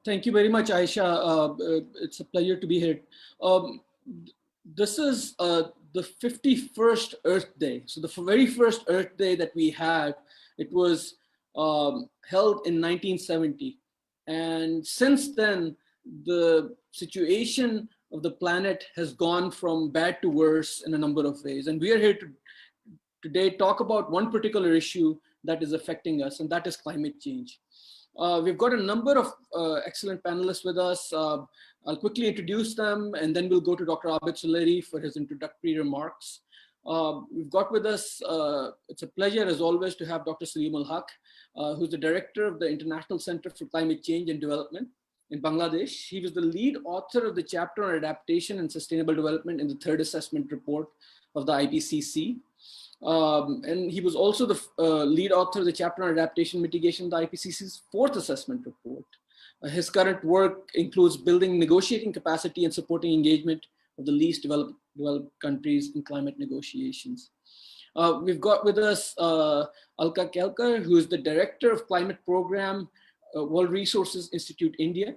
Thank you very much, Aisha. It's a pleasure to be here. Um, this is the 51st Earth Day. So the very first Earth Day that we had, it was held in 1970. And since then, the situation of the planet has gone from bad to worse in a number of ways. And we are here to today talk about one particular issue that is affecting us, and that is climate change. We've got a number of excellent panelists with us. I'll quickly introduce them, and then we'll go to Dr. Abid Suleri for his introductory remarks. We've got with us, it's a pleasure as always to have Dr. Salim Ul-Haq, who's the director of the International Center for Climate Change and Development in Bangladesh. He was the lead author of the chapter on adaptation and sustainable development in the third assessment report of the IPCC. And he was also the lead author of the chapter on adaptation mitigation, the IPCC's fourth assessment report. His current work includes building negotiating capacity and supporting engagement of the least developed countries in climate negotiations. We've got with us Alka Kelkar, who is the director of climate program, World Resources Institute, India.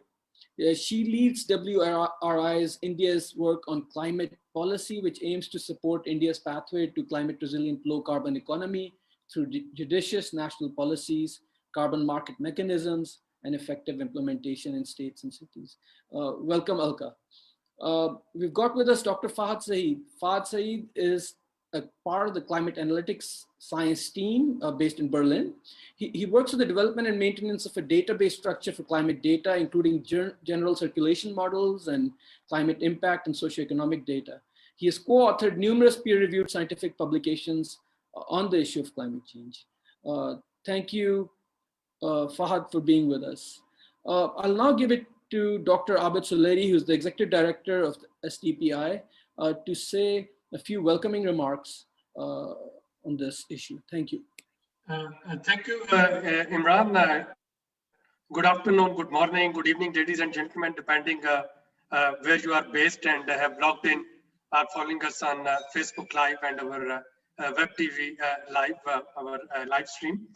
She leads WRI's India's work on climate policy, which aims to support India's pathway to climate resilient low carbon economy through judicious national policies, carbon market mechanisms, and effective implementation in states and cities. Welcome, Alka. We've got with us Dr. Fahad Saeed. Fahad Saeed is a part of the climate analytics science team based in Berlin. He works with the development and maintenance of a database structure for climate data, including general circulation models and climate impact and socioeconomic data. He has co-authored numerous peer-reviewed scientific publications on the issue of climate change. Thank you, Fahad, for being with us. I'll now give it to Dr. Abid Suleri, who's the executive director of the SDPI, to say a few welcoming remarks on this issue. Thank you. Thank you, Imran. Good afternoon, good morning, good evening, ladies and gentlemen, depending where you are based and have logged in, are following us on Facebook Live and our web TV live, our live stream.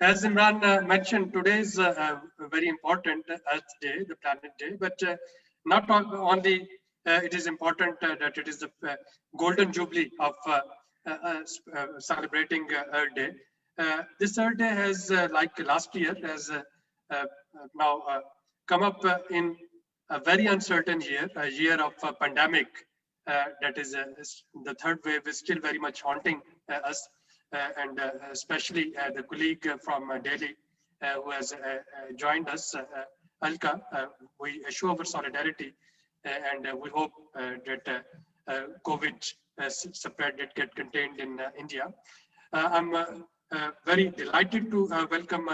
As Imran mentioned, today is a very important Earth Day, the Planet Day, but not only it is important that it is the golden jubilee of celebrating Earth Day. This Earth Day has, like last year, has now come up in a very uncertain year, a year of a pandemic. That is the third wave is still very much haunting us, and especially the colleague from Delhi who has joined us, Alka. We show our solidarity, and we hope that COVID spread did get contained in India. I'm very delighted to welcome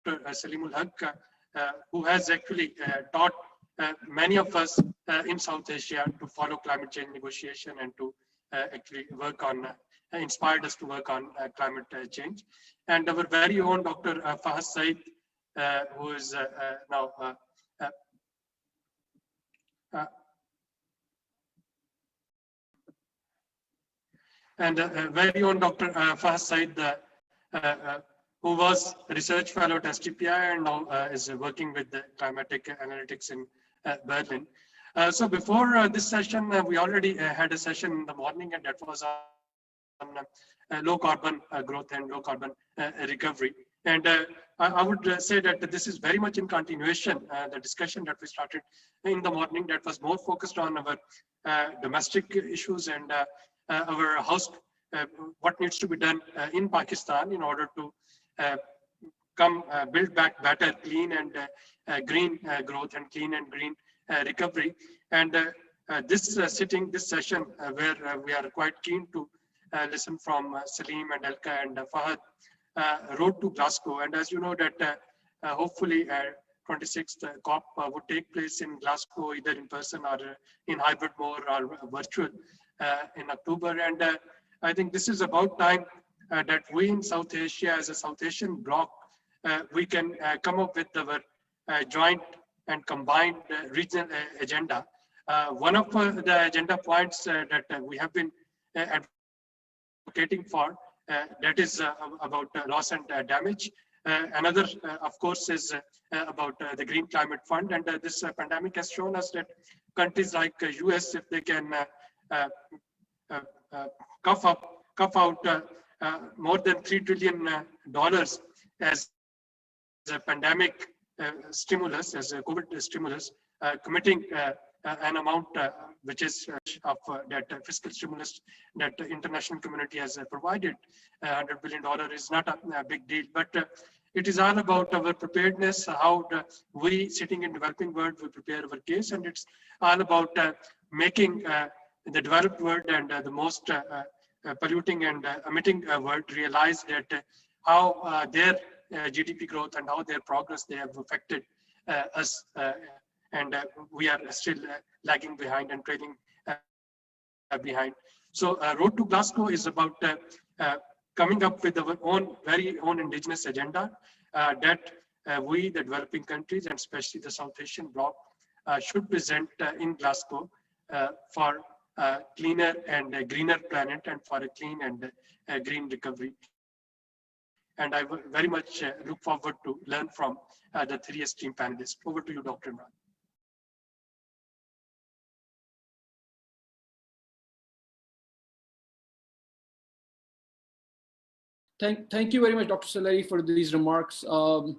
Dr. Salim Ul-Haq, who has actually taught many of us in South Asia to follow climate change negotiation and to actually work on, inspired us to work on climate change. And our very own Dr. Fahad Saeed, who is now and very own Dr. Fahad Saeed, who was a research fellow at SDPI and now is working with the climatic analytics in Berlin. So before this session, we already had a session in the morning, and that was on low carbon growth and low carbon recovery. And I would say that this is very much in continuation, the discussion that we started in the morning that was more focused on our domestic issues and our house, what needs to be done in Pakistan in order to build back better, clean and green growth and clean and green recovery. And this session where we are quite keen to listen from Salim and Alka and Fahad, road to Glasgow. And as you know that hopefully 26th COP would take place in Glasgow, either in person or in hybrid mode or virtual in October. And I think this is about time that we in South Asia, as a South Asian bloc, we can come up with our joint and combined regional agenda. One of the agenda points that we have been advocating for, that is about loss and damage. Another, of course, is about the Green Climate Fund. And this pandemic has shown us that countries like US, if they can uh, cough out more than $3 trillion as a pandemic stimulus, as a COVID stimulus, committing an amount which is of that fiscal stimulus that the international community has provided. $100 billion is not a big deal, but it is all about our preparedness, how we sitting in developing world, we prepare our case, and it's all about making the developed world and the most polluting and emitting world realize that how their GDP growth and how their progress they have affected us, and we are still lagging behind and trailing behind. So Road to Glasgow is about coming up with our own very own indigenous agenda that we, the developing countries, and especially the South Asian bloc, should present in Glasgow for a cleaner and a greener planet and for a clean and green recovery. And I very much look forward to learn from the three esteemed panelists. Over to you, Dr. Imran. Thank you very much, Dr. Saleri, for these remarks. Our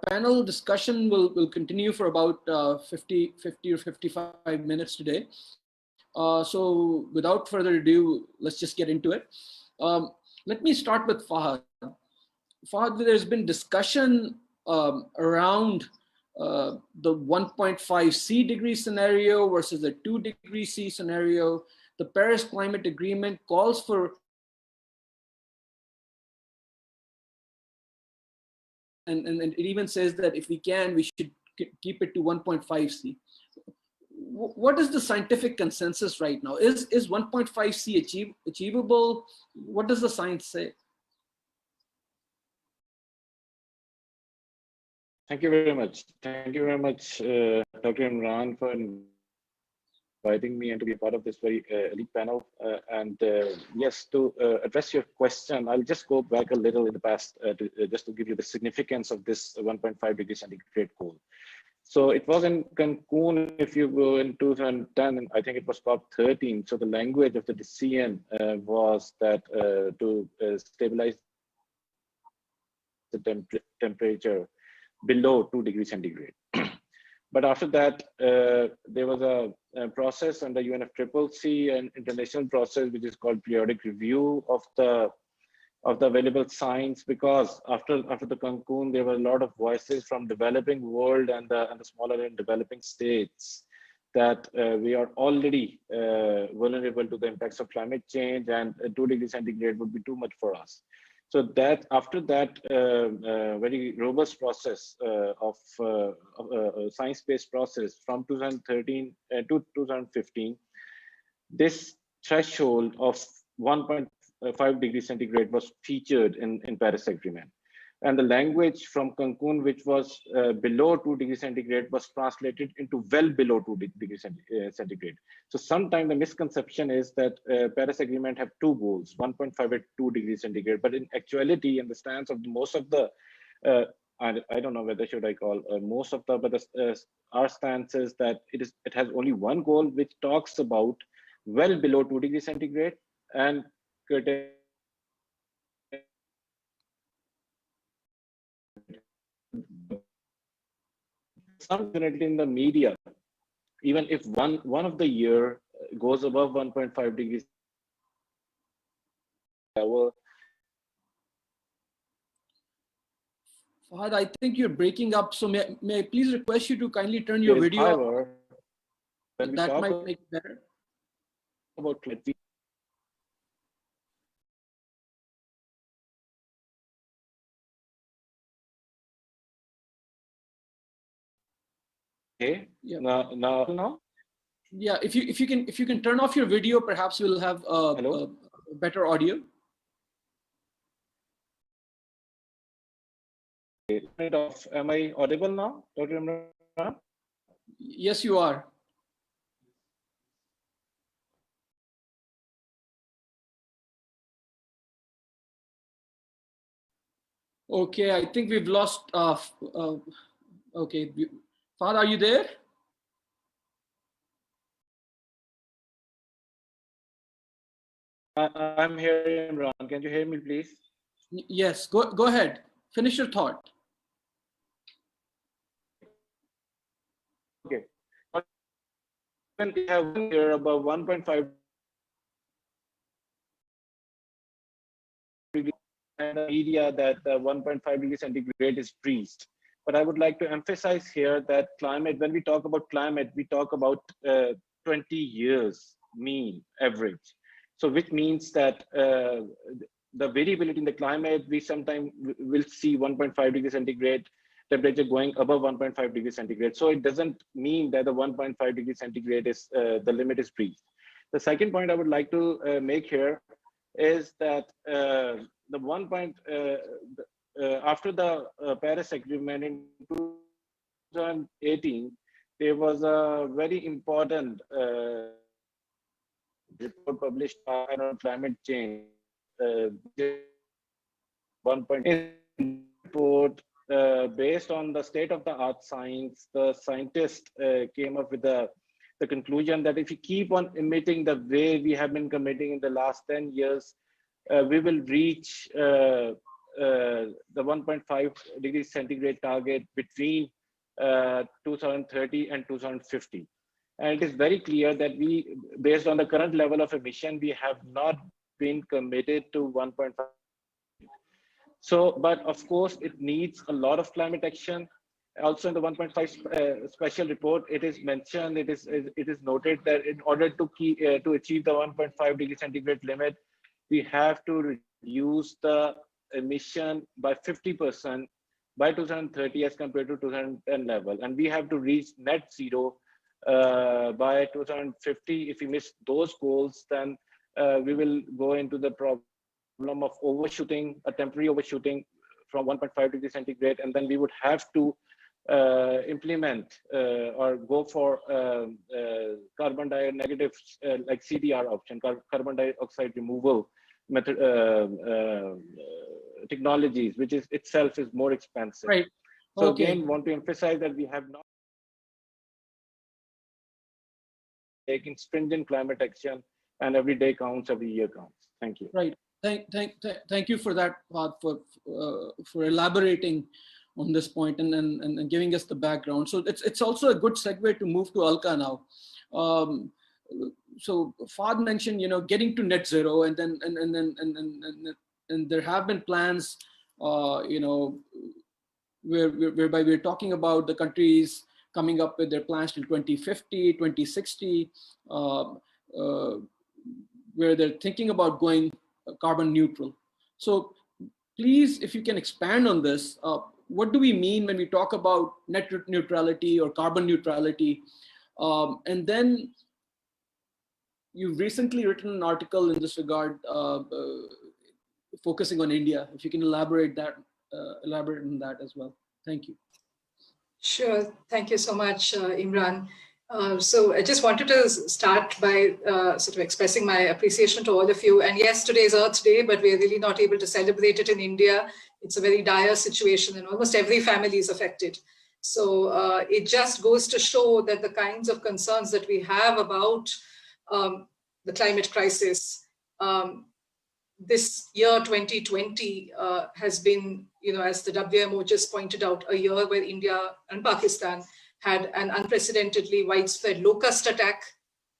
panel discussion will continue for about 50 or 55 minutes today. So without further ado, let's just get into it. Let me start with Fahad. Fahad, there's been discussion around the 1.5 degree scenario versus the 2 degree C scenario. The Paris Climate Agreement calls for and it even says that if we can, we should keep it to 1.5 C. What is the scientific consensus right now? Is 1.5 C achievable? What does the science say? Thank you very much. Thank you very much, Dr. Imran, for inviting me and to be a part of this very elite panel. Yes, to address your question, I'll just go back a little in the past just to give you the significance of this 1.5 degree centigrade goal. So it was in Cancun, if you go in 2010, I think it was COP13. So the language of the decision was that to stabilize the temperature below 2 degrees centigrade. But after that, there was a process under UNFCCC, an international process which is called periodic review of the available science, because after the Cancun, there were a lot of voices from developing world and the smaller and developing states that we are already vulnerable to the impacts of climate change, and 2 degrees centigrade would be too much for us. So that after that very robust process of science-based process from 2013 to 2015, this threshold of 1.5 degrees centigrade was featured in Paris Agreement. And the language from Cancun, which was below 2 degrees centigrade, was translated into well below 2 degrees centigrade. So sometimes the misconception is that Paris Agreement have two goals, 1.5 at 2 degrees centigrade. But in actuality, in the stance of most of the, I don't know whether should I call most of the, but our stance is that it has only one goal, which talks about well below 2 degrees centigrade and unfortunately in the media, even if one of the year goes above 1.5 degrees level. Fahad, I think you're breaking up, so may I please request you to kindly turn your video however, on? That might make it better. About okay, yeah. Now. Yeah, if you can turn off your video, perhaps we'll have a better audio. Am I audible now, Dr. Imran? Yes, you are. Okay, I think we've lost. Okay, Fahad, are you there? I'm here, Imran. Can you hear me, please? Yes, go ahead. Finish your thought. Okay. When we have here about 1.5 degree and the media that 1.5 degree centigrade is breached. But I would like to emphasize here that climate, when we talk about climate, we talk about 20 years mean average. So which means that the variability in the climate, we sometimes will see 1.5 degree centigrade temperature going above 1.5 degree centigrade. So it doesn't mean that the 1.5 degree centigrade is the limit is breached. The second point I would like to make here is that the one point after the Paris Agreement in 2018, there was a very important report published on climate change. One point report based on the state of the art science, the scientists came up with the conclusion that if we keep on emitting the way we have been committing in the last 10 years, we will reach the 1.5 degrees centigrade target between 2030 and 2050. And it is very clear that we, based on the current level of emission, we have not been committed to 1.5. So, but of course, it needs a lot of climate action. Also in the 1.5 special report, it is mentioned, it is noted that in order to achieve the 1.5 degree centigrade limit, we have to reduce the emission by 50% by 2030 as compared to 2010 level. And we have to reach net zero by 2050. If we miss those goals, then we will go into the problem of overshooting, a temporary overshooting from 1.5 degrees centigrade, and then we would have to implement or go for carbon dioxide negative, like CDR option, carbon dioxide removal method technologies, which is itself is more expensive. Right. So Okay. again, want to emphasize that we have not taken stringent climate action, and every day counts, every year counts. Thank you. Right. Thank you for that, for elaborating on this point and giving us the background. So it's also a good segue to move to Alka now. So Fahad mentioned, getting to net zero, and there have been plans, whereby we're talking about the countries coming up with their plans till 2050, 2060, where they're thinking about going carbon neutral. So please, if you can expand on this, what do we mean when we talk about net neutrality or carbon neutrality? And then you've recently written an article in this regard, focusing on India. If you can elaborate on that as well. Thank you. Sure. Thank you so much, Imran. So I just wanted to start by sort of expressing my appreciation to all of you. And yes, today is Earth Day, but we're really not able to celebrate it in India. It's a very dire situation and almost every family is affected. So it just goes to show that the kinds of concerns that we have about the climate crisis, this year 2020 has been, as the WMO just pointed out, a year where India and Pakistan had an unprecedentedly widespread locust attack.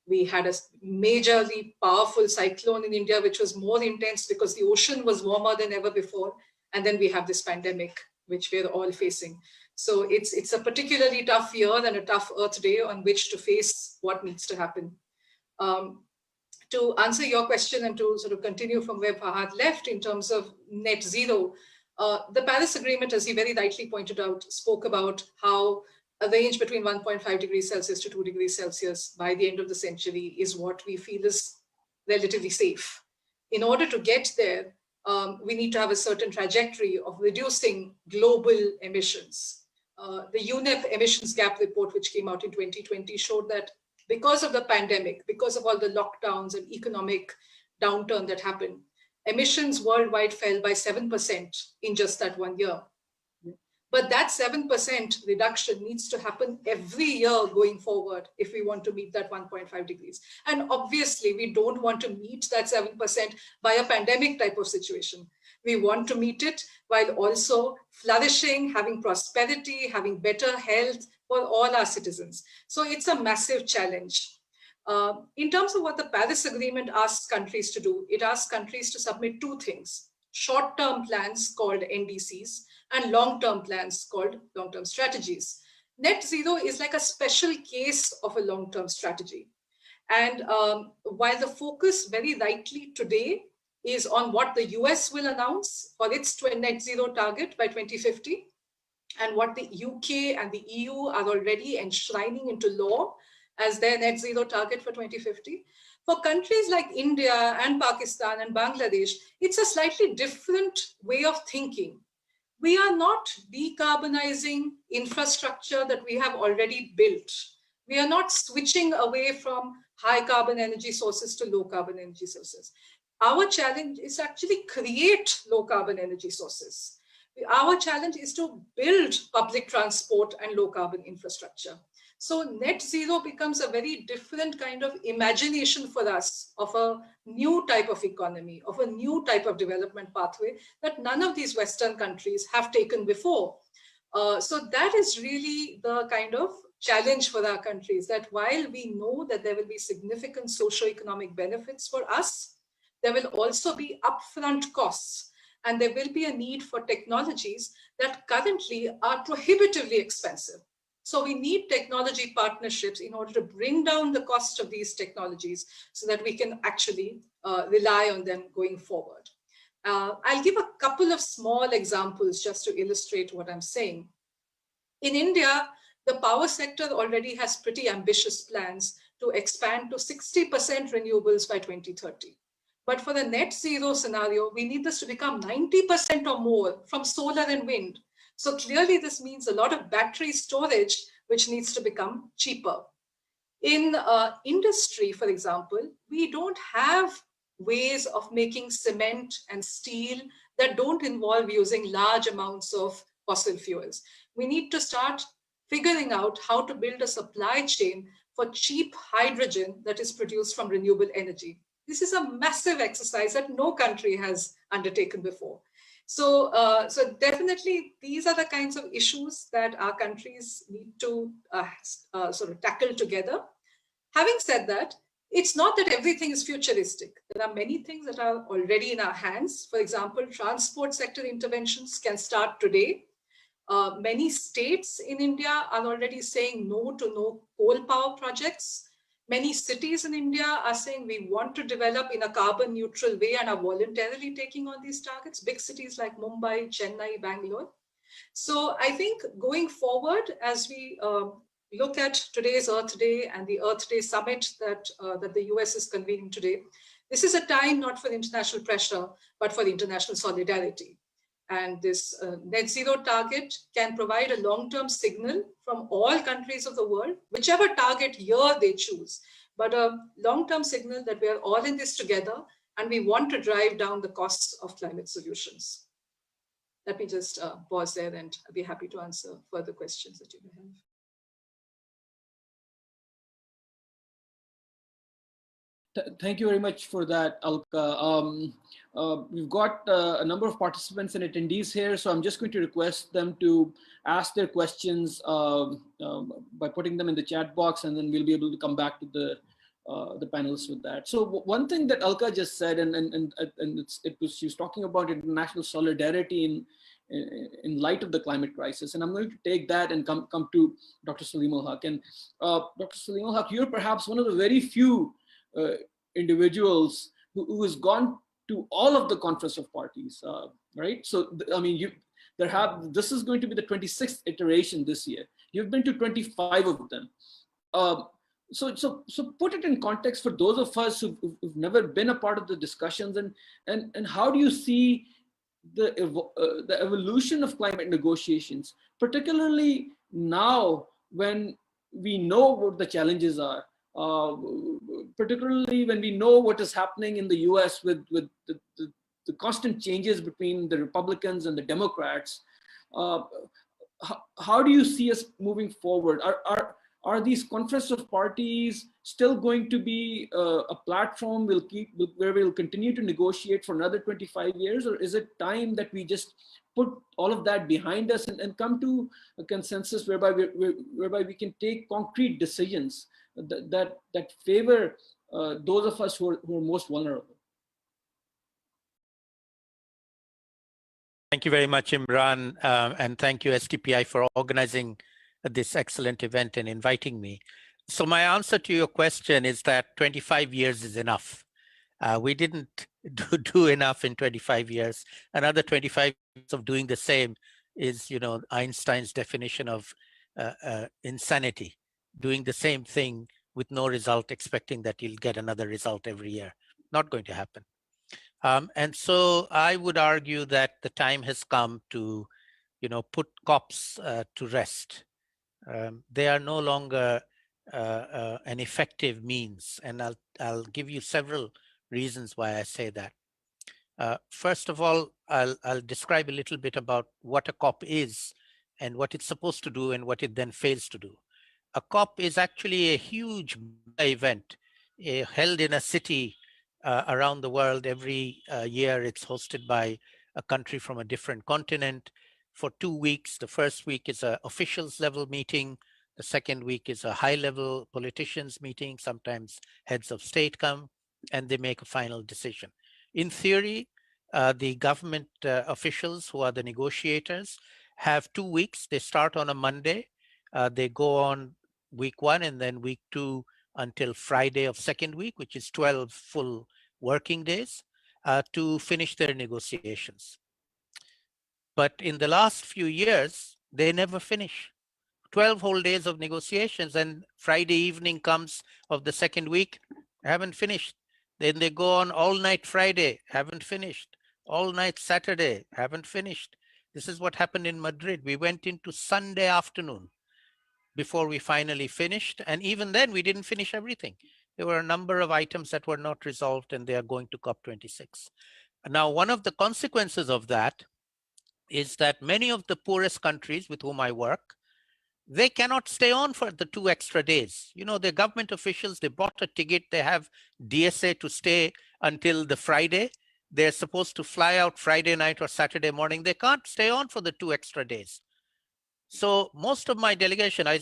We had a majorly powerful cyclone in India, which was more intense because the ocean was warmer than ever before. And then we have this pandemic, which we're all facing. So it's a particularly tough year and a tough Earth Day on which to face what needs to happen. To answer your question and to sort of continue from where Fahad left in terms of net zero, the Paris Agreement, as he very rightly pointed out, spoke about how a range between 1.5 degrees Celsius to 2 degrees Celsius by the end of the century is what we feel is relatively safe. In order to get there, we need to have a certain trajectory of reducing global emissions. The UNEP emissions gap report, which came out in 2020, showed that because of the pandemic, because of all the lockdowns and economic downturn that happened, emissions worldwide fell by 7% in just that 1 year. But that 7% reduction needs to happen every year going forward if we want to meet that 1.5 degrees. And obviously, we don't want to meet that 7% by a pandemic type of situation. We want to meet it while also flourishing, having prosperity, having better health for all our citizens. So it's a massive challenge. In terms of what the Paris Agreement asks countries to do, it asks countries to submit two things: short-term plans called NDCs and long-term plans called long-term strategies. Net zero is like a special case of a long-term strategy. And while the focus very rightly today is on what the US will announce for its net zero target by 2050, and what the UK and the EU are already enshrining into law as their net zero target for 2050. For countries like India and Pakistan and Bangladesh, it's a slightly different way of thinking. We are not decarbonizing infrastructure that we have already built. We are not switching away from high carbon energy sources to low carbon energy sources. Our challenge is to actually create low carbon energy sources. Our challenge is to build public transport and low carbon infrastructure. So net zero becomes a very different kind of imagination for us of a new type of economy, of a new type of development pathway that none of these Western countries have taken before. So that is really the kind of challenge for our countries, that while we know that there will be significant socio-economic benefits for us, there will also be upfront costs, and there will be a need for technologies that currently are prohibitively expensive. So we need technology partnerships in order to bring down the cost of these technologies so that we can actually rely on them going forward. I'll give a couple of small examples just to illustrate what I'm saying. In India, the power sector already has pretty ambitious plans to expand to 60% renewables by 2030. But for the net zero scenario, we need this to become 90% or more from solar and wind. So clearly this means a lot of battery storage, which needs to become cheaper. In industry, for example, we don't have ways of making cement and steel that don't involve using large amounts of fossil fuels. We need to start figuring out how to build a supply chain for cheap hydrogen that is produced from renewable energy. This is a massive exercise that no country has undertaken before. So definitely these are the kinds of issues that our countries need to sort of tackle together. Having said that, it's not that everything is futuristic. There are many things that are already in our hands. For example, transport sector interventions can start today. Many states in India are already saying no to no coal power projects. Many cities in India are saying we want to develop in a carbon neutral way and are voluntarily taking on these targets. Big cities like Mumbai, Chennai, Bangalore. So I think going forward, as we look at today's Earth Day and the Earth Day Summit that the US is convening today, this is a time not for international pressure, but for international solidarity. And this net zero target can provide a long-term signal from all countries of the world, whichever target year they choose, but a long-term signal that we are all in this together and we want to drive down the costs of climate solutions. Let me just pause there and I'll be happy to answer further questions that you may have. Thank you very much for that, Alka. We've got a number of participants and attendees here, so I'm just going to request them to ask their questions by putting them in the chat box, and then we'll be able to come back to the panelists with that. So one thing that Alka just said, she was talking about international solidarity in light of the climate crisis, and I'm going to take that and come to Dr. Salim Ul-Haq. And Dr. Salim Ul-Haq, you're perhaps one of the very few individuals who has gone to all of the Conference of Parties, right? So, I mean, this is going to be the 26th iteration this year. You've been to 25 of them. So put it in context for those of us who've never been a part of the discussions, and how do you see the evolution of climate negotiations, particularly now when we know what the challenges are, particularly when we know what is happening in the US with the the constant changes between the Republicans and the Democrats, how do you see us moving forward? Are these conference of parties still going to be a platform where we'll continue to negotiate for another 25 years? Or is it time that we just put all of that behind us and come to a consensus whereby we can take concrete decisions that favor those of us who are most vulnerable? Thank you very much, Imran, and thank you, STPI, for organizing this excellent event and inviting me. So my answer to your question is that 25 years is enough. We didn't do enough in 25 years. Another 25 years of doing the same is, Einstein's definition of insanity, doing the same thing with no result, expecting that you'll get another result every year. Not going to happen. And so I would argue that the time has come to, put COPs to rest. They are no longer an effective means, and I'll give you several reasons why I say that. First of all, I'll describe a little bit about what a COP is and what it's supposed to do and what it then fails to do. A COP is actually a huge event held in a city around the world. Every year it's hosted by a country from a different continent for 2 weeks. The first week is an officials level meeting. The second week is a high level politicians meeting. Sometimes heads of state come and they make a final decision. In theory, the government officials who are the negotiators have 2 weeks. They start on a Monday. They go on week 1 and then week 2 until Friday of second week, which is 12 full working days, to finish their negotiations. But in the last few years, they never finish. 12 whole days of negotiations, and Friday evening comes of the second week, haven't finished. Then they go on all night Friday, haven't finished. All night Saturday, haven't finished. This is what happened in Madrid. We went into Sunday afternoon before we finally finished. And even then, we didn't finish everything. There were a number of items that were not resolved, and they are going to COP26. Now, one of the consequences of that is that many of the poorest countries with whom I work, they cannot stay on for the 2 extra days. The government officials, they bought a ticket, they have DSA to stay until the Friday. They're supposed to fly out Friday night or Saturday morning. They can't stay on for the 2 extra days. So most of my delegation, I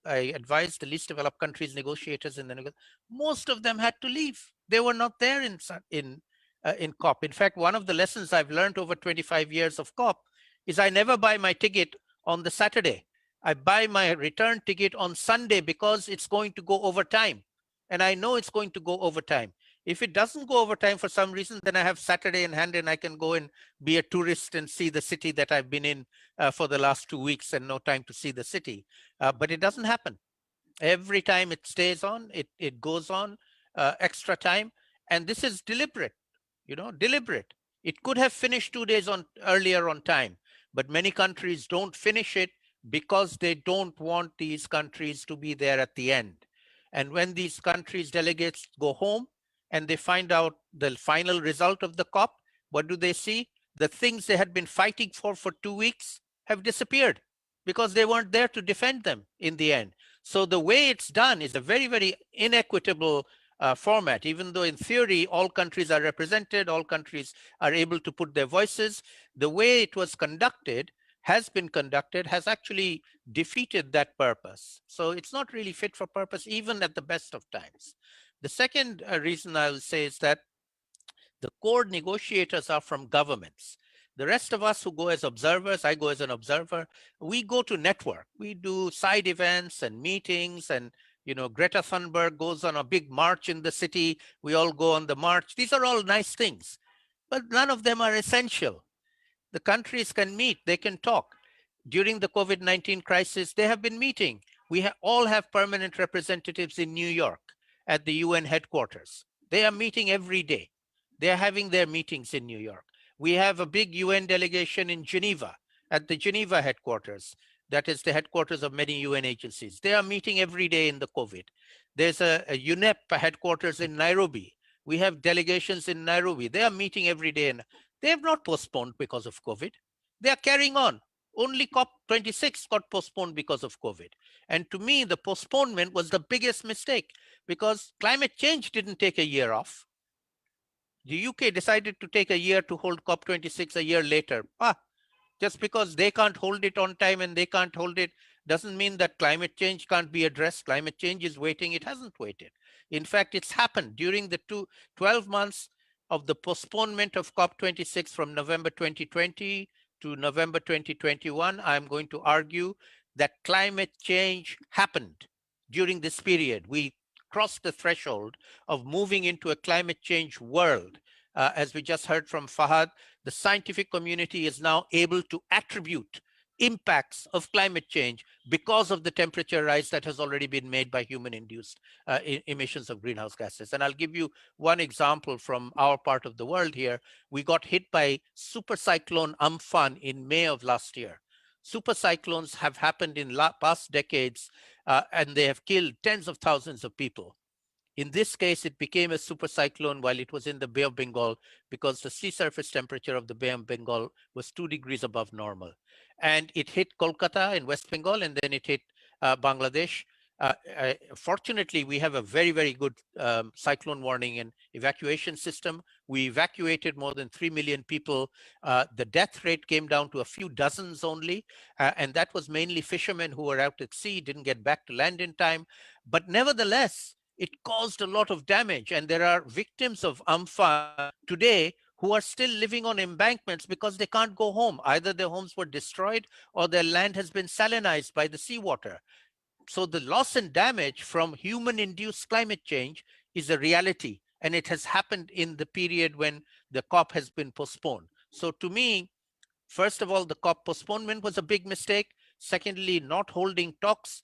advise the least developed countries negotiators in the negotiation. Most of them had to leave. They were not there in COP. In fact, one of the lessons I've learned over 25 years of COP is I never buy my ticket on the Saturday. I buy my return ticket on Sunday because it's going to go over time. And I know it's going to go over time. If it doesn't go over time for some reason, then I have Saturday in hand and I can go and be a tourist and see the city that I've been in for the last 2 weeks and no time to see the city. But it doesn't happen. Every time it stays on, it goes on extra time. And this is deliberate, deliberate. It could have finished 2 days earlier on time, but many countries don't finish it because they don't want these countries to be there at the end. And when these countries' delegates go home and they find out the final result of the COP, what do they see? The things they had been fighting for 2 weeks have disappeared because they weren't there to defend them in the end. So the way it's done is a very, very inequitable format. Even though in theory, all countries are represented, all countries are able to put their voices, the way it was conducted has actually defeated that purpose. So it's not really fit for purpose, even at the best of times. The second reason I will say is that the core negotiators are from governments. The rest of us who go as observers, I go as an observer, we go to network. We do side events and meetings, and Greta Thunberg goes on a big march in the city. We all go on the march. These are all nice things, but none of them are essential. The countries can meet, they can talk. During the COVID-19 crisis, they have been meeting. We all have permanent representatives in New York at the UN headquarters. They are meeting every day. They are having their meetings in New York. We have a big UN delegation in Geneva at the Geneva headquarters. That is the headquarters of many UN agencies. They are meeting every day in the COVID. There's a UNEP headquarters in Nairobi. We have delegations in Nairobi. They are meeting every day, and they have not postponed because of COVID. They are carrying on. Only COP26 got postponed because of COVID. And to me, the postponement was the biggest mistake, because climate change didn't take a year off. The UK decided to take a year to hold COP26 a year later. Just because they can't hold it on time and they can't hold it doesn't mean that climate change can't be addressed. Climate change is waiting. It hasn't waited. In fact, it's happened during the 12 months of the postponement of COP26 from November 2020 to November 2021. I'm going to argue that climate change happened during this period. We crossed the threshold of moving into a climate change world. As we just heard from Fahad, the scientific community is now able to attribute impacts of climate change because of the temperature rise that has already been made by human-induced emissions of greenhouse gases. And I'll give you one example from our part of the world here. We got hit by super cyclone Amphan in May of last year. Super cyclones have happened in past decades, and they have killed tens of thousands of people. In this case, it became a super cyclone while it was in the Bay of Bengal, because the sea surface temperature of the Bay of Bengal was 2 degrees above normal. And it hit Kolkata in West Bengal, and then it hit Bangladesh. Fortunately, we have a very, very good cyclone warning and evacuation system. We evacuated more than 3 million people. The death rate came down to a few dozens only, and that was mainly fishermen who were out at sea, didn't get back to land in time. But nevertheless, it caused a lot of damage, and there are victims of Amphan today who are still living on embankments because they can't go home. Either their homes were destroyed or their land has been salinized by the seawater. So the loss and damage from human-induced climate change is a reality, and it has happened in the period when the COP has been postponed. So to me, first of all, the COP postponement was a big mistake. Secondly, not holding talks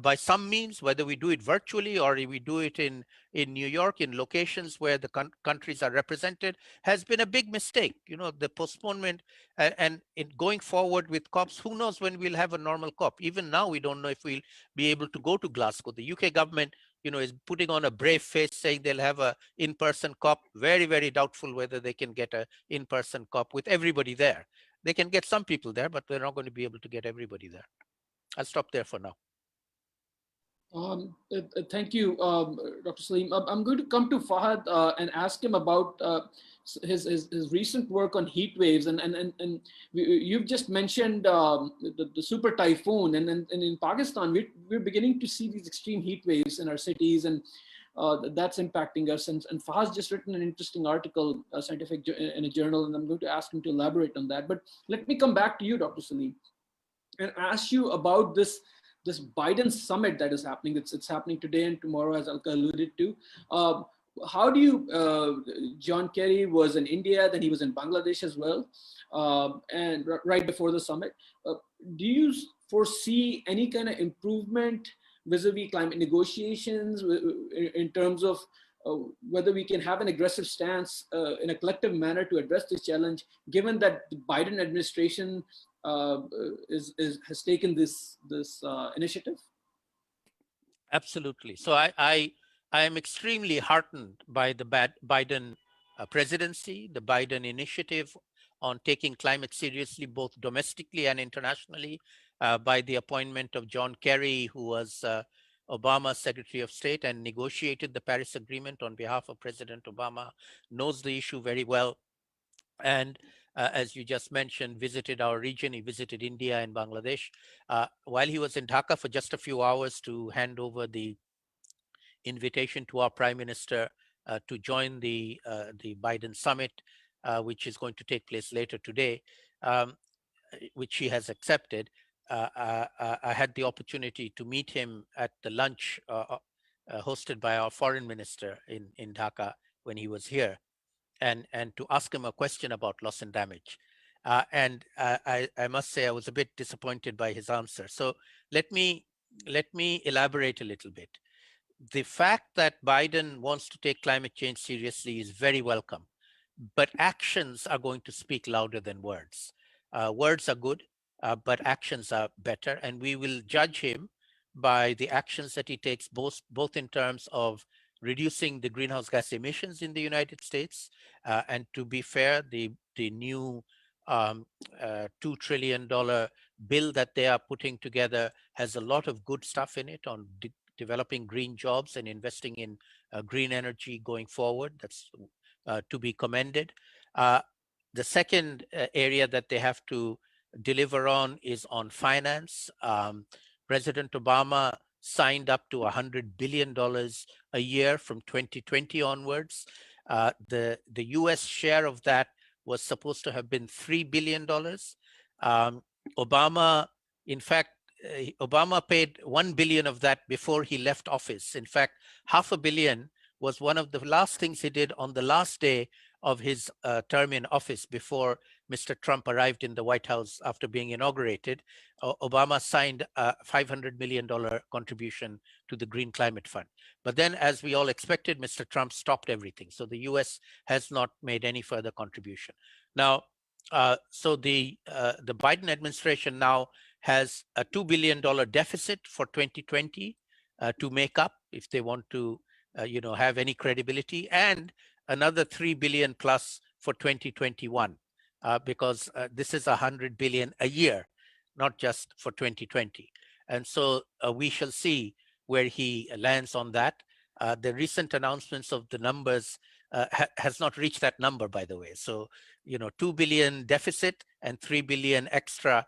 by some means, whether we do it virtually or we do it in New York, in locations where the countries are represented, has been a big mistake. You know, the postponement and in going forward with COPs, who knows when we'll have a normal COP. Even now, we don't know if we'll be able to go to Glasgow. The UK government, you know, is putting on a brave face, saying they'll have a in-person COP. Very, very doubtful whether they can get a in-person COP with everybody there. They can get some people there, but they're not going to be able to get everybody there. I'll stop there for now. Thank you, Dr. Salim. I'm going to come to Fahad and ask him about his recent work on heat waves. And you've just mentioned the super typhoon. And in Pakistan, we're beginning to see these extreme heat waves in our cities, and that's impacting us. And Fahad's just written an interesting article, scientific in a journal, and I'm going to ask him to elaborate on that. But let me come back to you, Dr. Salim, and ask you about this Biden summit that is happening. It's happening today and tomorrow, as Alka alluded to. How do you, John Kerry was in India, then he was in Bangladesh as well, and right before the summit. Do you foresee any kind of improvement vis-a-vis climate negotiations in terms of whether we can have an aggressive stance in a collective manner to address this challenge, given that the Biden administration has taken this initiative? Absolutely. So I am extremely heartened by the Biden presidency, the Biden initiative on taking climate seriously, both domestically and internationally, by the appointment of John Kerry, who was Obama's Secretary of State and negotiated the Paris Agreement on behalf of President Obama, knows the issue very well. And as you just mentioned, visited our region. He visited India and Bangladesh while he was in Dhaka for just a few hours to hand over the invitation to our Prime Minister to join the Biden summit, which is going to take place later today, which he has accepted. I had the opportunity to meet him at the lunch hosted by our foreign minister in Dhaka when he was here, and to ask him a question about loss and damage. I must say I was a bit disappointed by his answer. So let me elaborate a little bit. The fact that Biden wants to take climate change seriously is very welcome, but actions are going to speak louder than words. Words are good, but actions are better, and we will judge him by the actions that he takes, both in terms of reducing the greenhouse gas emissions in the United States. And to be fair, the new $2 trillion bill that they are putting together has a lot of good stuff in it on developing green jobs and investing in green energy going forward. That's to be commended. The second area that they have to deliver on is on finance. President Obama signed up to $100 billion a year from 2020 onwards. The US share of that was supposed to have been $3 billion. Obama, in fact, Obama paid 1 billion of that before he left office. In fact, $500 million was one of the last things he did on the last day of his term in office before Mr. Trump arrived in the White House after being inaugurated. Obama signed a $500 million contribution to the Green Climate Fund. But then, as we all expected, Mr. Trump stopped everything. So the US has not made any further contribution. Now, so the Biden administration now has a $2 billion deficit for 2020 to make up if they want to have any credibility, and another 3 billion plus for 2021, because this is 100 billion a year, not just for 2020. And so we shall see where he lands on that. The recent announcements of the numbers has not reached that number, by the way. So, 2 billion deficit and 3 billion extra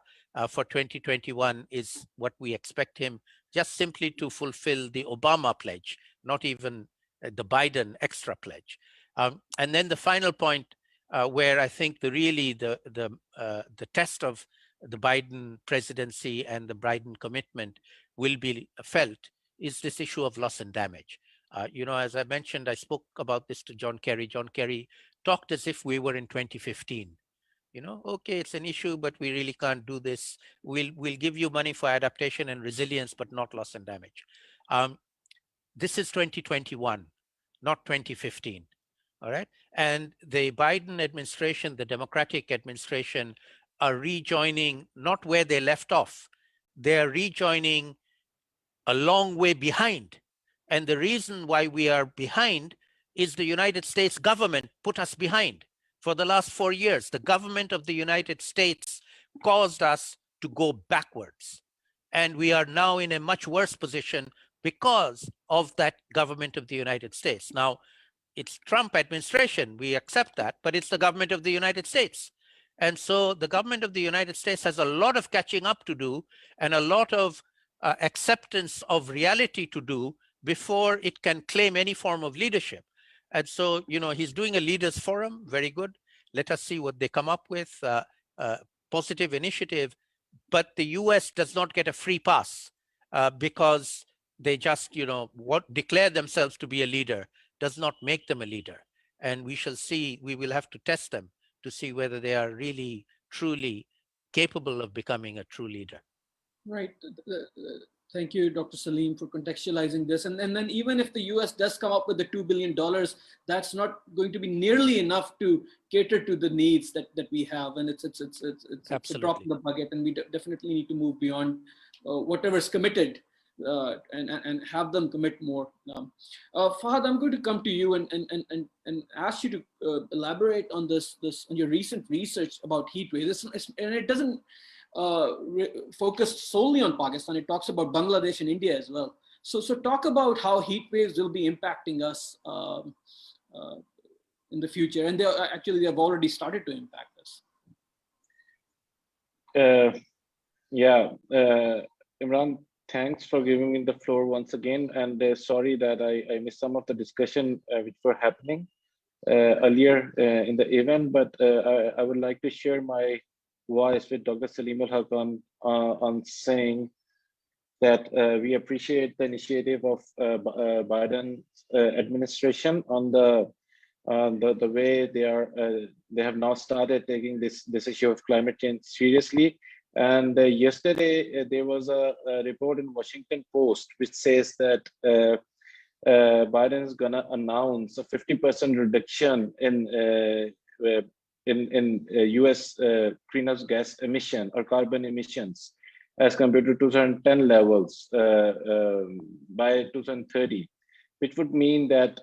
for 2021 is what we expect him, just simply to fulfill the Obama pledge, not even the Biden extra pledge. And then the final point, where I think the test of the Biden presidency and the Biden commitment will be felt, is this issue of loss and damage. As I mentioned, I spoke about this to John Kerry. John Kerry talked as if we were in 2015. Okay, it's an issue, but we really can't do this. We'll give you money for adaptation and resilience, but not loss and damage. This is 2021, not 2015. All right. And the Biden administration, the Democratic administration, are rejoining not where they left off. They're rejoining a long way behind. And the reason why we are behind is the United States government put us behind. For the last 4 years, the government of the United States caused us to go backwards. And we are now in a much worse position because of that government of the United States. Now, it's Trump administration, we accept that, but it's the government of the United States. And so the government of the United States has a lot of catching up to do and a lot of acceptance of reality to do before it can claim any form of leadership. And so, he's doing a leaders forum, very good. Let us see what they come up with, positive initiative, but the US does not get a free pass because they just, declare themselves to be a leader does not make them a leader. And we shall see, we will have to test them to see whether they are really, truly capable of becoming a true leader. Right. Thank you, Dr. Salim, for contextualizing this. And then even if the US does come up with the $2 billion, that's not going to be nearly enough to cater to the needs that we have. And it's a drop in the bucket, and we definitely need to move beyond whatever is committed and have them commit more. Fahad, I'm going to come to you and ask you to elaborate on this on your recent research about heat waves. And it doesn't focused solely on Pakistan. It talks about Bangladesh and India as well. So talk about how heat waves will be impacting us in the future. And they have already started to impact us. Imran, thanks for giving me the floor once again. And sorry that I missed some of the discussion which were happening earlier in the event, but I would like to share my voice with Dr. Salim al-Haq on saying that we appreciate the initiative of Biden administration on the way they have now started taking this issue of climate change seriously. And yesterday there was a report in Washington Post which says that Biden is gonna announce a 50% reduction in US greenhouse gas emission or carbon emissions as compared to 2010 levels by 2030. which would mean that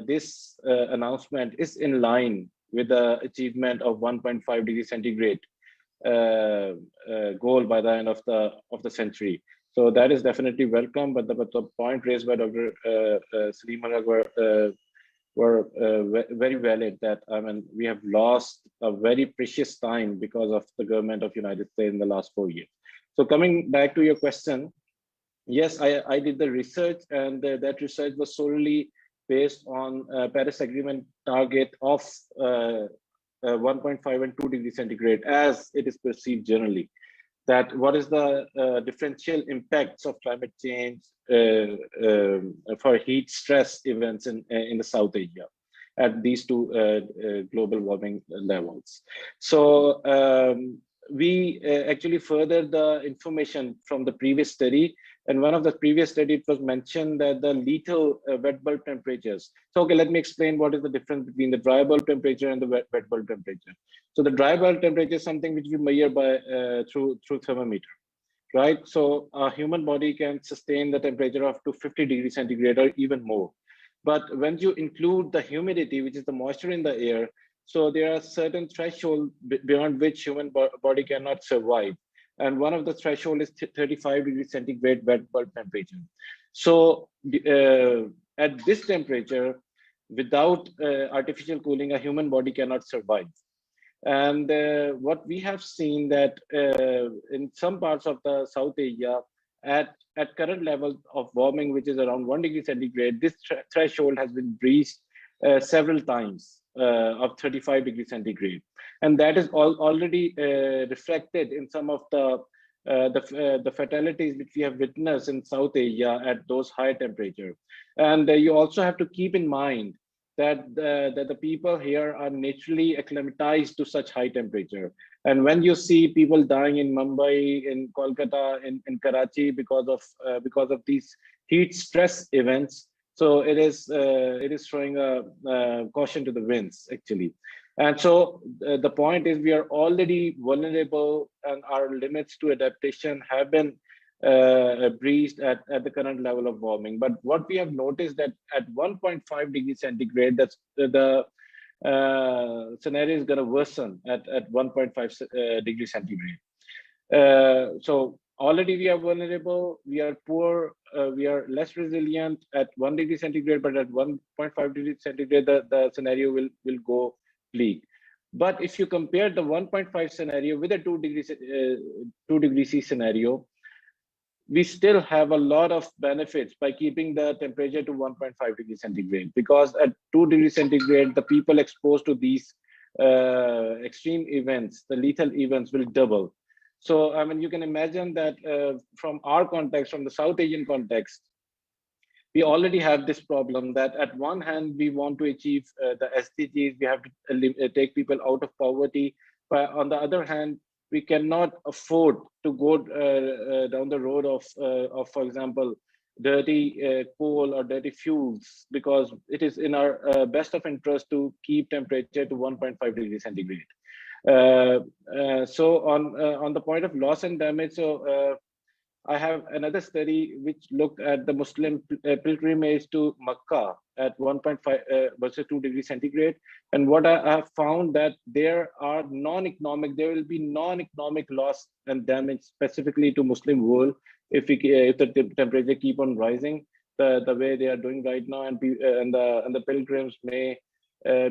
this announcement is in line with the achievement of 1.5 degrees centigrade goal by the end of the century. So that is definitely welcome. But the point raised by Dr. Salim were very valid, that I mean, we have lost a very precious time because of the government of United States in the last 4 years. So coming back to your question, yes, I did the research, and that research was solely based on Paris Agreement target of 1.5 and 2 degrees centigrade as it is perceived generally. That what is the differential impacts of climate change for heat stress events in the South Asia at these two global warming levels. So we actually furthered the information from the previous study. And one of the previous study, it was mentioned that the lethal wet bulb temperatures. So, okay, let me explain what is the difference between the dry bulb temperature and the wet bulb temperature. So the dry bulb temperature is something which we measure by through thermometer, right? So a human body can sustain the temperature of up to 50 degrees centigrade or even more. But when you include the humidity, which is the moisture in the air, so there are certain thresholds beyond which human body cannot survive. And one of the threshold is 35 degrees centigrade wet bulb temperature. So at this temperature, without artificial cooling, a human body cannot survive. And what we have seen that in some parts of the South Asia, at current level of warming, which is around 1 degree centigrade, this threshold has been breached several times of 35 degrees centigrade. And that is already reflected in some of the fatalities which we have witnessed in South Asia at those high temperature. And you also have to keep in mind that the people here are naturally acclimatized to such high temperature. And when you see people dying in Mumbai, in Kolkata, in Karachi because of these heat stress events, so it is throwing a caution to the winds actually. And so the point is we are already vulnerable, and our limits to adaptation have been breached at the current level of warming. But what we have noticed that at 1.5 degrees centigrade, that's the scenario is going to worsen at 1.5 degrees centigrade. So already we are vulnerable, we are poor, we are less resilient at 1 degree centigrade, but at 1.5 degrees centigrade, the scenario will go bleak. But if you compare the 1.5 scenario with a 2 degree C scenario, we still have a lot of benefits by keeping the temperature to 1.5 degrees centigrade, because at 2 degrees centigrade, the people exposed to these extreme events, the lethal events, will double. So, I mean, you can imagine that from our context, from the South Asian context, we already have this problem that at one hand, we want to achieve the SDGs, we have to take people out of poverty. But on the other hand, we cannot afford to go down the road of for example, dirty coal or dirty fuels, because it is in our best of interest to keep temperature to 1.5 degrees centigrade. So on the point of loss and damage, so I have another study which looked at the Muslim pilgrimage to Makkah at 1.5 versus 2 degrees centigrade. And what I have found that there will be non-economic loss and damage specifically to Muslim world if the temperature keep on rising the way they are doing right now, and the pilgrims may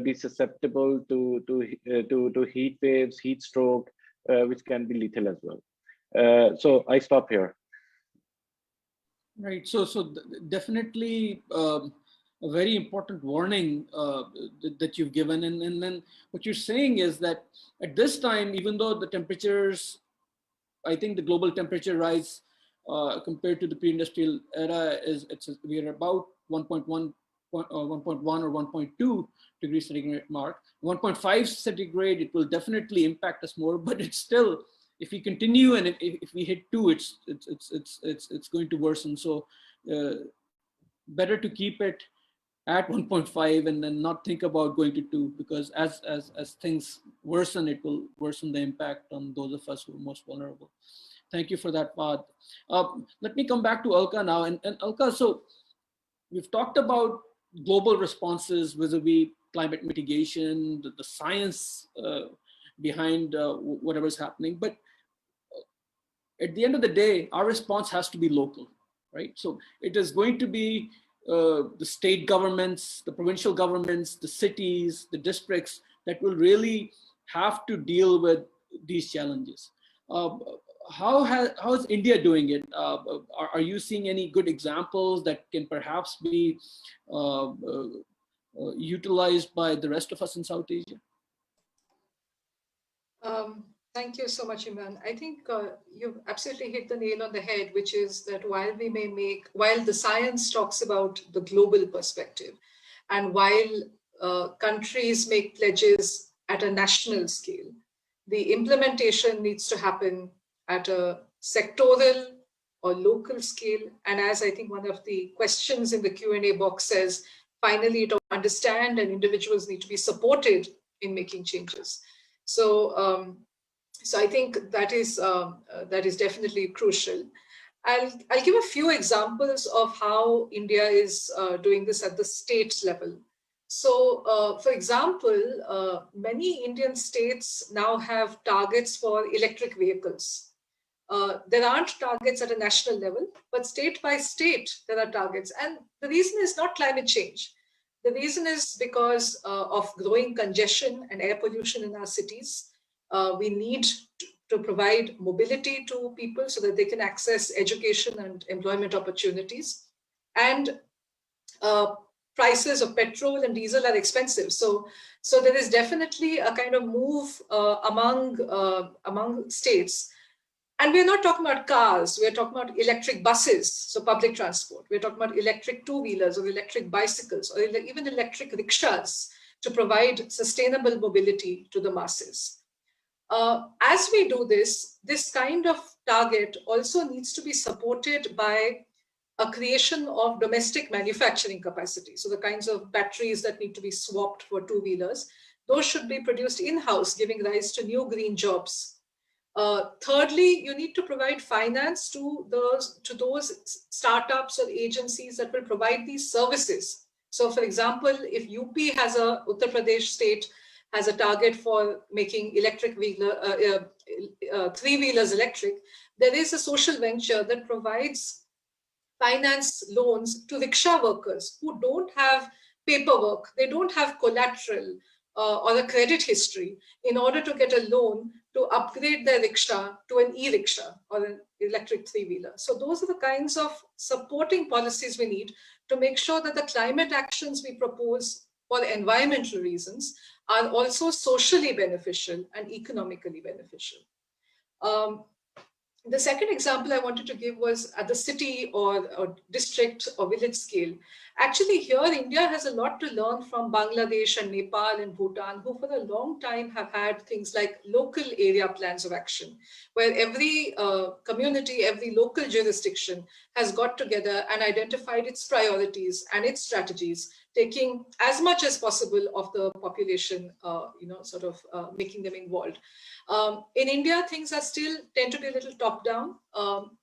be susceptible to heat waves, heat stroke, which can be lethal as well. So I stop here. Right. So definitely a very important warning that you've given. And then what you're saying is that at this time, even though the temperatures, I think the global temperature rise compared to the pre-industrial era we are about 1.1 or 1.2 degrees centigrade mark. 1.5 centigrade, it will definitely impact us more, but it's still, if we continue and if we hit 2, it's going to worsen. So better to keep it at 1.5 and then not think about going to 2, because as things worsen, it will worsen the impact on those of us who are most vulnerable. Thank you for that, Fahad. Let me come back to Alka now. And Alka, so we've talked about global responses vis-a-vis climate mitigation, the science behind whatever's happening. But at the end of the day, our response has to be local, right? So it is going to be the state governments, the provincial governments, the cities, the districts that will really have to deal with these challenges. How is India doing it? Are you seeing any good examples that can perhaps be utilized by the rest of us in South Asia? Thank you so much, Imran. I think you've absolutely hit the nail on the head, which is that while the science talks about the global perspective, and while countries make pledges at a national scale, the implementation needs to happen at a sectoral or local scale. And as I think one of the questions in the Q&A box says, finally to understand and individuals need to be supported in making changes. So I think that is definitely crucial. I'll give a few examples of how India is doing this at the state level. So, for example, many Indian states now have targets for electric vehicles. There aren't targets at a national level, but state by state, there are targets. And the reason is not climate change. The reason is because of growing congestion and air pollution in our cities. We need to provide mobility to people so that they can access education and employment opportunities. And prices of petrol and diesel are expensive. So there is definitely a kind of move among states. And we're not talking about cars, we're talking about electric buses, so public transport. We're talking about electric two-wheelers or electric bicycles or even electric rickshaws to provide sustainable mobility to the masses. As we do this kind of target also needs to be supported by a creation of domestic manufacturing capacity. So the kinds of batteries that need to be swapped for two-wheelers, those should be produced in-house, giving rise to new green jobs. Thirdly, you need to provide finance to those startups or agencies that will provide these services. So for example, if Uttar Pradesh state has a target for making electric three-wheelers electric, there is a social venture that provides finance loans to rickshaw workers who don't have paperwork, they don't have collateral or a credit history in order to get a loan to upgrade their rickshaw to an e-rickshaw or an electric three-wheeler. So those are the kinds of supporting policies we need to make sure that the climate actions we propose for environmental reasons are also socially beneficial and economically beneficial. The second example I wanted to give was at the city or district or village scale. Actually, here India has a lot to learn from Bangladesh and Nepal and Bhutan, who for a long time have had things like local area plans of action, where every community, every local jurisdiction has got together and identified its priorities and its strategies, taking as much as possible of the population, making them involved. In India, things are still tend to be a little top-down.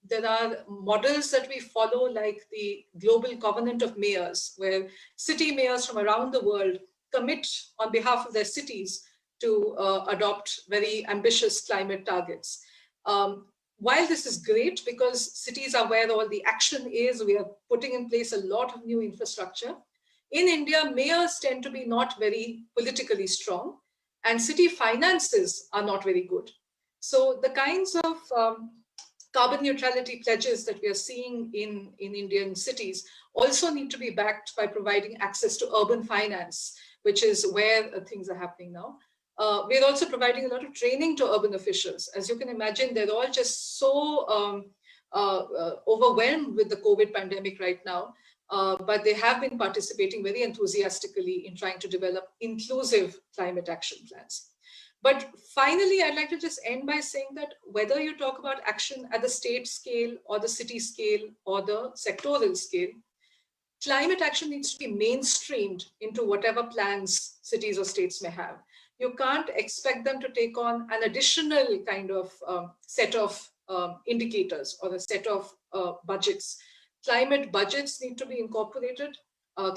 There are models that we follow, like the Global Covenant of Mayors, where city mayors from around the world commit on behalf of their cities to adopt very ambitious climate targets. While this is great because cities are where all the action is, we are putting in place a lot of new infrastructure. In India, mayors tend to be not very politically strong, and city finances are not very good. So the kinds of carbon neutrality pledges that we are seeing in Indian cities also need to be backed by providing access to urban finance, which is where things are happening now. We're also providing a lot of training to urban officials. As you can imagine, they're all just so overwhelmed with the COVID pandemic right now. But they have been participating very enthusiastically in trying to develop inclusive climate action plans. But finally, I'd like to just end by saying that whether you talk about action at the state scale or the city scale or the sectoral scale, climate action needs to be mainstreamed into whatever plans cities or states may have. You can't expect them to take on an additional kind of set of indicators or a set of budgets Climate budgets need to be incorporated.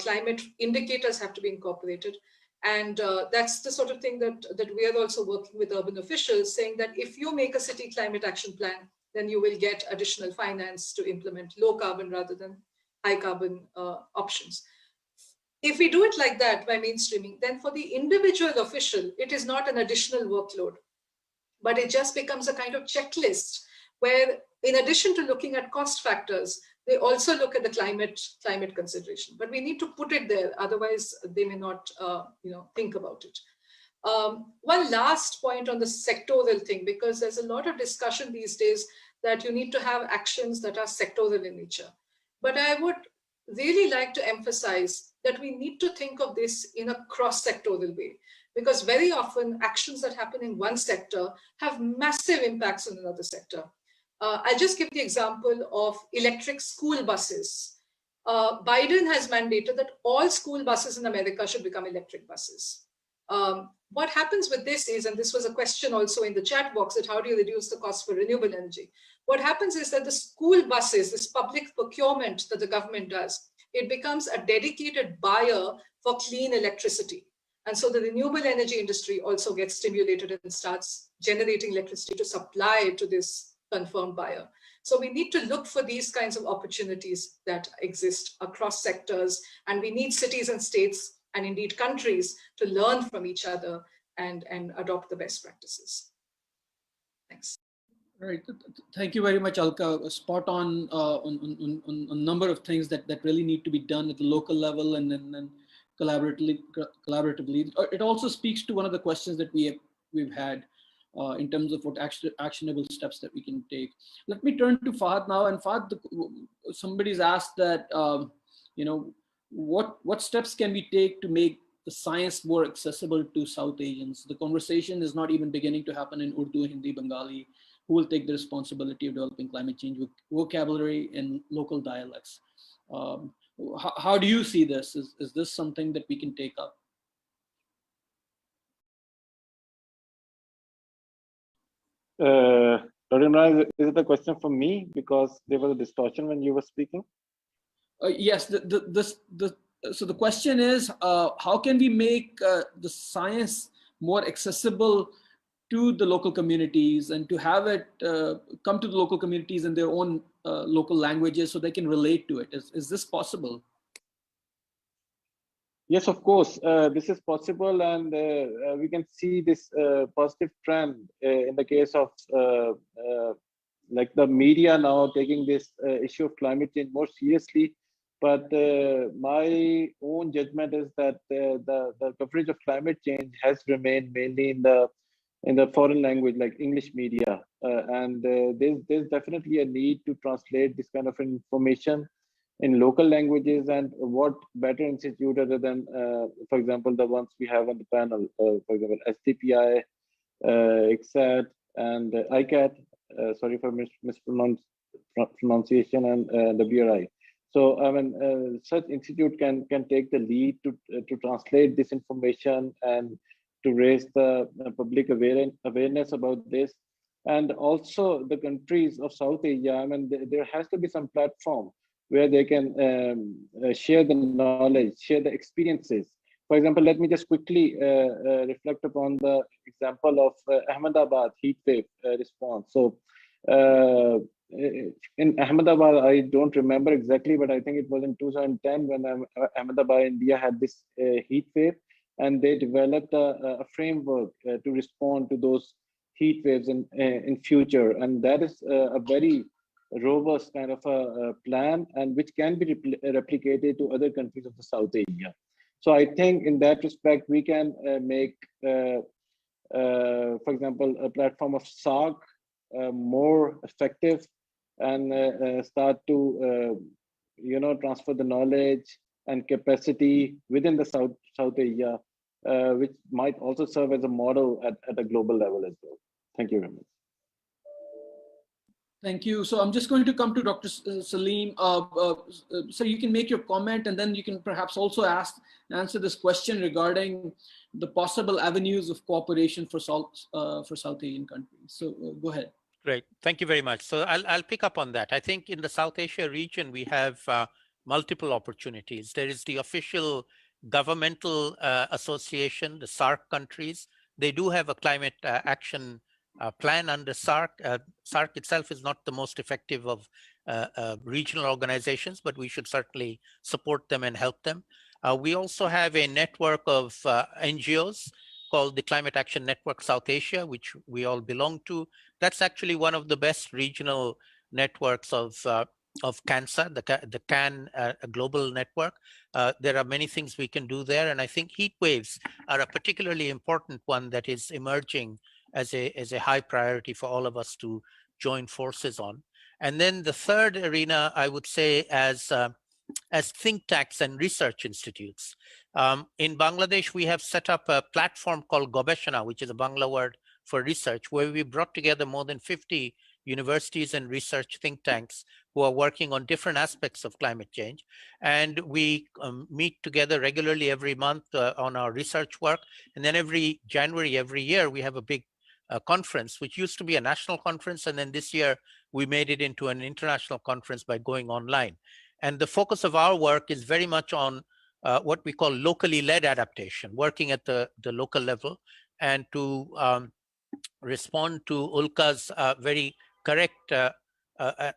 Climate indicators have to be incorporated. And that's the sort of thing that we are also working with urban officials, saying that if you make a city climate action plan, then you will get additional finance to implement low carbon rather than high carbon options. If we do it like that by mainstreaming, then for the individual official, it is not an additional workload, but it just becomes a kind of checklist where, in addition to looking at cost factors, they also look at the climate consideration. But we need to put it there, otherwise they may not think about it. One last point on the sectoral thing, because there's a lot of discussion these days that you need to have actions that are sectoral in nature. But I would really like to emphasize that we need to think of this in a cross-sectoral way, because very often actions that happen in one sector have massive impacts on another sector. I'll just give the example of electric school buses. Biden has mandated that all school buses in America should become electric buses. What happens with this is, and this was a question also in the chat box, that how do you reduce the cost for renewable energy? What happens is that the school buses, this public procurement that the government does, it becomes a dedicated buyer for clean electricity. And so the renewable energy industry also gets stimulated and starts generating electricity to supply to this confirmed buyer. So we need to look for these kinds of opportunities that exist across sectors, and we need cities and states and indeed countries to learn from each other and adopt the best practices. Thanks. All right. Thank you very much, Alka. Spot on a number of things that really need to be done at the local level and then collaboratively. It also speaks to one of the questions that we've had in terms of what actionable steps that we can take. Let me turn to Fahad now. And Fahad, somebody's asked that what steps can we take to make the science more accessible to South Asians? The conversation is not even beginning to happen in Urdu, Hindi, Bengali. Who will take the responsibility of developing climate change vocabulary in local dialects? How do you see this? Is this something that we can take up? Dr. Imran, is it a question for me? Because there was a distortion when you were speaking. Yes. So the question is, how can we make the science more accessible to the local communities and to have it come to the local communities in their own local languages so they can relate to it? Is this possible? Yes, of course, this is possible, and we can see this positive trend in the case of like the media now taking this issue of climate change more seriously. But my own judgment is that the coverage of climate change has remained mainly in the foreign language, like English media, and there's definitely a need to translate this kind of information in local languages. And what better institute other than, for example, the ones we have on the panel, for example, SDPI, ICSAT, and ICAT, sorry for mispronunciation, and the BRI. So I mean, such institute can take the lead to translate this information and to raise the public awareness about this. And also the countries of South Asia, I mean, there has to be some platform where they can share the knowledge, share the experiences. For example, let me just quickly reflect upon the example of Ahmedabad heat wave response. So in Ahmedabad, I don't remember exactly, but I think it was in 2010 when Ahmedabad, India had this heat wave, and they developed a framework to respond to those heat waves in future. And that is a very robust kind of a plan, and which can be replicated to other countries of the South Asia. So I think in that respect, we can make, for example, a platform of SAG more effective, and start to, transfer the knowledge and capacity within the South Asia, which might also serve as a model at a global level as well. Thank you very much. Thank you. So I'm just going to come to Dr. Salim. So you can make your comment, and then you can perhaps also answer this question regarding the possible avenues of cooperation for South Asian countries. So go ahead. Great. Thank you very much. So I'll pick up on that. I think in the South Asia region, we have multiple opportunities. There is the official governmental association, the SAARC countries. They do have a climate action plan under SAARC. SAARC itself is not the most effective of regional organizations, but we should certainly support them and help them. We also have a network of NGOs called the Climate Action Network South Asia, which we all belong to. That's actually one of the best regional networks of CANSA, the CAN global network. There are many things we can do there, and I think heat waves are a particularly important one that is emerging as a high priority for all of us to join forces on. And then the third arena, I would say, as think tanks and research institutes. In Bangladesh, we have set up a platform called Gobeshana, which is a Bangla word for research, where we brought together more than 50 universities and research think tanks who are working on different aspects of climate change. And we meet together regularly every month on our research work. And then every January, every year, we have a big conference, which used to be a national conference. And then this year, we made it into an international conference by going online. And the focus of our work is very much on what we call locally led adaptation, working at the local level, and to respond to Ulka's very correct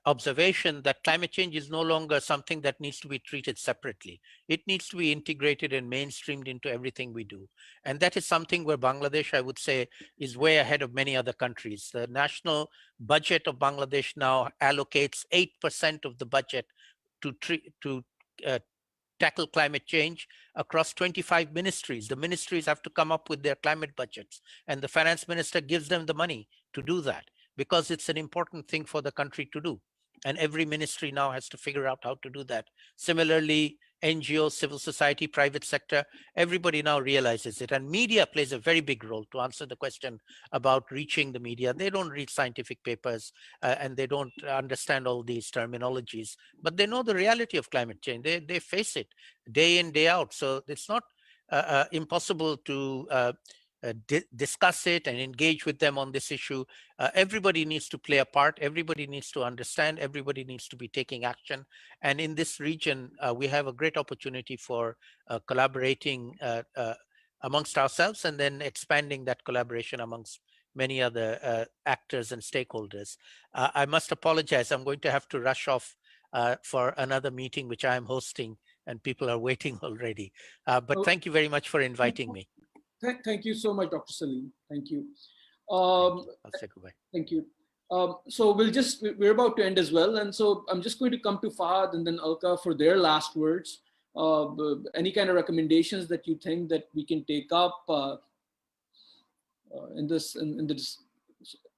observation that climate change is no longer something that needs to be treated separately. It needs to be integrated and mainstreamed into everything we do. And that is something where Bangladesh, I would say, is way ahead of many other countries. The national budget of Bangladesh now allocates 8% of the budget to tackle climate change across 25 ministries. The ministries have to come up with their climate budgets, and the finance minister gives them the money to do that because it's an important thing for the country to do. And every ministry now has to figure out how to do that. Similarly, NGOs, civil society, private sector, everybody now realizes it. And media plays a very big role to answer the question about reaching the media. They don't read scientific papers and they don't understand all these terminologies, but they know the reality of climate change. They face it day in, day out. So it's not impossible to discuss it and engage with them on this issue. Everybody needs to play a part. Everybody needs to understand. Everybody needs to be taking action. And in this region, we have a great opportunity for collaborating amongst ourselves and then expanding that collaboration amongst many other actors and stakeholders. I must apologize. I'm going to have to rush off for another meeting, which I am hosting, and people are waiting already. But thank you very much for inviting me. Thank you so much, Dr. Salim. Thank you. I'll say goodbye. Thank you. So we're about to end as well. And so I'm just going to come to Fahad and then Alka for their last words. Any kind of recommendations that you think that we can take up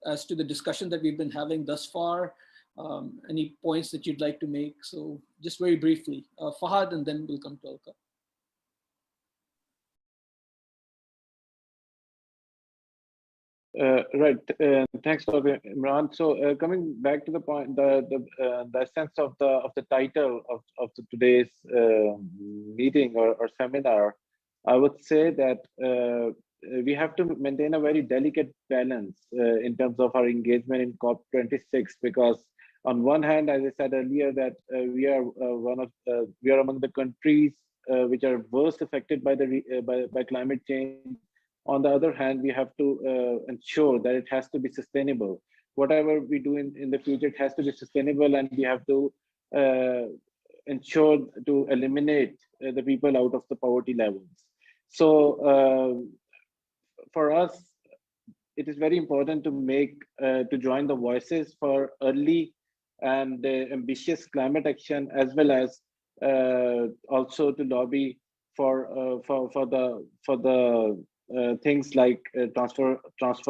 as to the discussion that we've been having thus far? Any points that you'd like to make? So just very briefly, Fahad, and then we'll come to Alka. Right. Thanks, Dr. Imran. So coming back to the point, the sense of the title of today's meeting or seminar, I would say that we have to maintain a very delicate balance in terms of our engagement in COP26, because on one hand, as I said earlier, that we are among the countries which are worst affected by climate change. On the other hand, we have to ensure that it has to be sustainable. Whatever we do in the future, it has to be sustainable, and we have to ensure to eliminate the people out of the poverty levels. So for us, it is very important to join the voices for early and ambitious climate action, as well as also to lobby for the things like transfer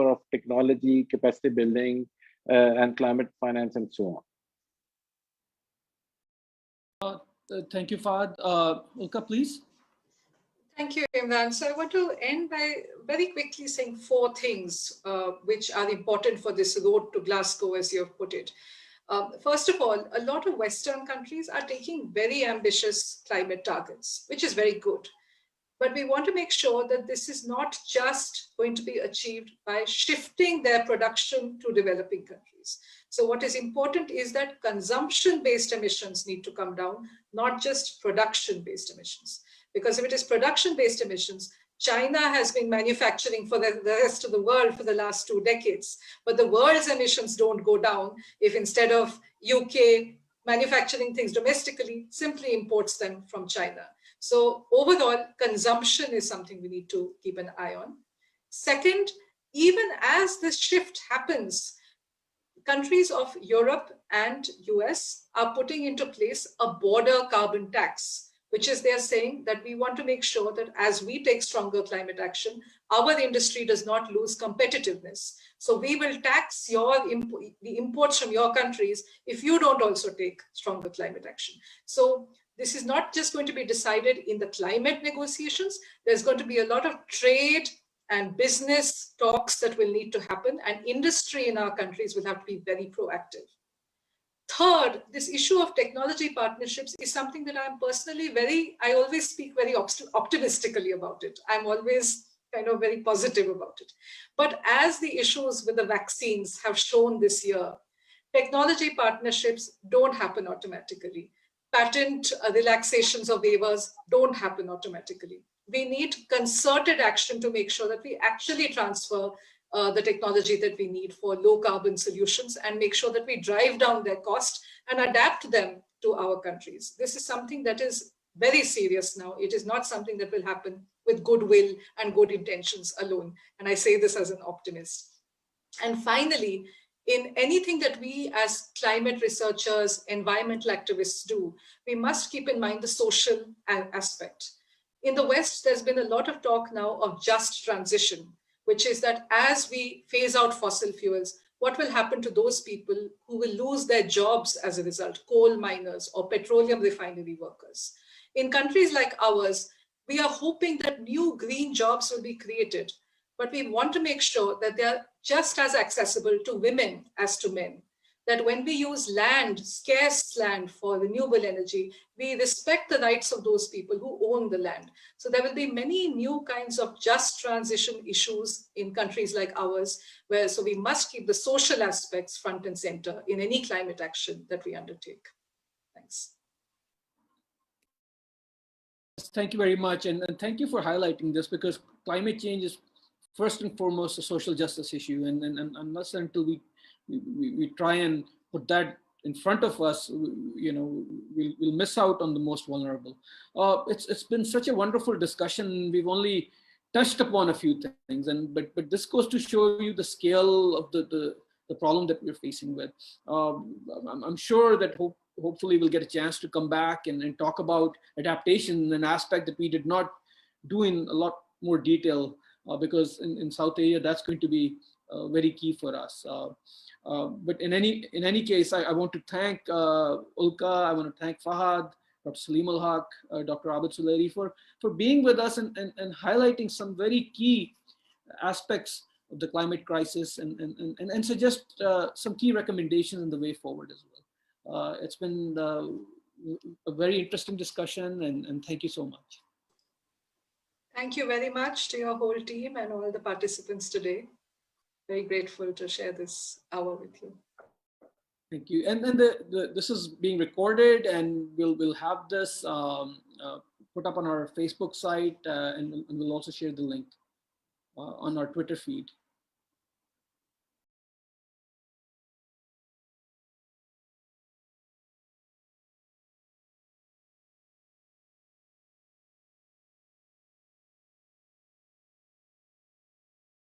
of technology, capacity building, and climate finance, and so on. Thank you, Fahad. Ulka, please. Thank you, Imran. So I want to end by very quickly saying 4 things which are important for this road to Glasgow, as you have put it. First of all, a lot of Western countries are taking very ambitious climate targets, which is very good. But we want to make sure that this is not just going to be achieved by shifting their production to developing countries. So what is important is that consumption-based emissions need to come down, not just production-based emissions. Because if it is production-based emissions, China has been manufacturing for the rest of the world for the last 2 decades, but the world's emissions don't go down if instead of UK manufacturing things domestically, simply imports them from China. So overall, consumption is something we need to keep an eye on. Second, even as this shift happens, countries of Europe and US are putting into place a border carbon tax, which is they're saying that we want to make sure that as we take stronger climate action, our industry does not lose competitiveness. So we will tax the imports from your countries if you don't also take stronger climate action. So this is not just going to be decided in the climate negotiations. There's going to be a lot of trade and business talks that will need to happen, and industry in our countries will have to be very proactive. Third, this issue of technology partnerships is something that I'm personally I always speak very optimistically about it. I'm always kind of very positive about it. But as the issues with the vaccines have shown this year, technology partnerships don't happen automatically. Patent relaxations or waivers don't happen automatically. We need concerted action to make sure that we actually transfer the technology that we need for low carbon solutions and make sure that we drive down their cost and adapt them to our countries. This is something that is very serious now. It is not something that will happen with goodwill and good intentions alone. And I say this as an optimist. And finally, in anything that we as climate researchers, environmental activists do, we must keep in mind the social aspect. In the West, there's been a lot of talk now of just transition, which is that as we phase out fossil fuels, what will happen to those people who will lose their jobs as a result, coal miners or petroleum refinery workers? In countries like ours, we are hoping that new green jobs will be created, but we want to make sure that they are just as accessible to women as to men. That when we use land, scarce land for renewable energy, we respect the rights of those people who own the land. So there will be many new kinds of just transition issues in countries like ours, so we must keep the social aspects front and center in any climate action that we undertake. Thanks. Thank you very much. And thank you for highlighting this, because climate change is first and foremost a social justice issue. And unless until we try and put that in front of us, we'll miss out on the most vulnerable. It's been such a wonderful discussion. We've only touched upon a few things, but this goes to show you the scale of the problem that we're facing with. I'm sure that hopefully we'll get a chance to come back and talk about adaptation, an aspect that we did not do in a lot more detail, because in South Asia, that's going to be very key for us. But in any case, I want to thank Ulka, I want to thank Fahad, Dr. Salim Al-Haq, Dr. Abid Suleri for being with us and highlighting some very key aspects of the climate crisis and suggest some key recommendations in the way forward as well. It's been a very interesting discussion, and thank you so much. Thank you very much to your whole team and all the participants today. Very grateful to share this hour with you. Thank you. And then this is being recorded, and we'll have this put up on our Facebook site, and we'll also share the link on our Twitter feed.